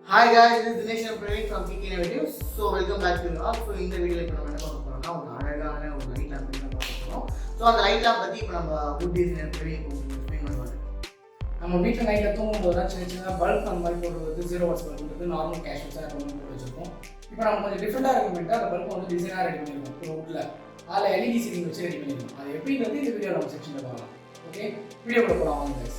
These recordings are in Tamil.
Hi guys, this is Dinesh and Praveen from KK Innovatives. So welcome back to you all. So இந்த வீடியோல இப்போ நம்ம என்ன பார்க்க போறோம்னா ஒரு அழகான ஒரு லைட் லேம்ப் பத்தி பார்க்க போறோம். ஸோ அந்த லைட் லேம்ப் பத்தி இப்போ நம்ம வுட் டிசைனர் பிரவீன் உங்களுக்கு எக்ஸ்பிளைன் பண்ணுவாங்க. நம்ம வீட்டில் நைட்டில் தூங்கும்போது தான் சின்ன சின்ன பல்ப் அந்த மாதிரி போடுறது 0 வாட்ஸ் பல்ப்ன்றது நார்மல் கேஷுவல்ஸாக நம்ம போட்டு வச்சிருக்கோம். இப்போ நம்ம கொஞ்சம் டிஃப்ரெண்டாக இருக்குமெண்ட்டு அந்த பல்ப் வந்து டிசைனாக ரெடி பண்ணியிருக்கோம் ஒரு வுட்டில். அதில் எல்இடி சீலிங் வச்சு ரெடி பண்ணியிருக்கோம். அது எப்படின்றது இந்த வீடியோ நம்ம செக்ஷனில் பார்க்கலாம். ஓகே, வீடியோக்குள்ள போகலாம் வாங்க guys.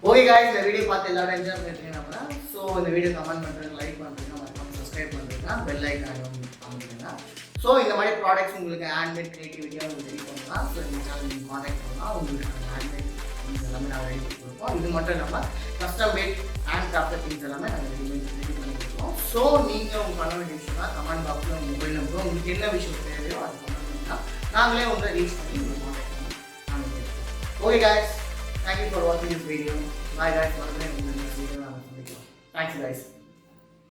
ஓகே गाइस இந்த வீடியோ பார்த்து எல்லாரும் என்ஜாய் பண்ணிருக்கீங்க நம்புறேன். ஸோ இந்த வீடியோ கமெண்ட் பண்ணுறேன், லைக் பண்ணுறேன், மறக்காம சப்ஸ்கிரைப் பண்ணுறேன், பெல் ஐக்கான் காமிக்கிறேன். ஸோ இந்த மாதிரி ப்ராடக்ட்ஸ் உங்களுக்கு ஹேண்ட்மேட் க்ரியேட்டிவிட்டியாக உங்களுக்கு ரெடி பண்ணலாம். ஸோ இந்த சேனல் நீங்கள் காண்டாக்ட் பண்ணால் உங்களுக்கு அந்த ஹேண்ட்மேட் திங்ஸ் எல்லாமே நாங்கள் ரெடி பண்ணி கொடுப்போம். இது மட்டும் இல்லாமல் custom mat hand crafted things எல்லாமே நாங்கள் ரெடி பண்ணி கொடுப்போம். ஸோ நீங்கள் உங்கள் பண்ண வேண்டிய விஷயம்னா கமெண்ட் பாக்ஸில் உங்கள் மொபைல் நம்பரும் உங்களுக்கு என்ன விஷயம் தேவையோ அது பண்ணணும்னா நாங்களே உங்களை ரீச் பண்ணி உங்களுக்கு காண்டாக்ட் பண்ணி நாங்கள் பேசுவோம். Okay guys, thank you for watching this video. Bye guys, மறுபடியும் உங்களுக்கு நெக்ஸ்ட் வீடியோ நாங்கள் சந்திக்கலாம். Thanks guys.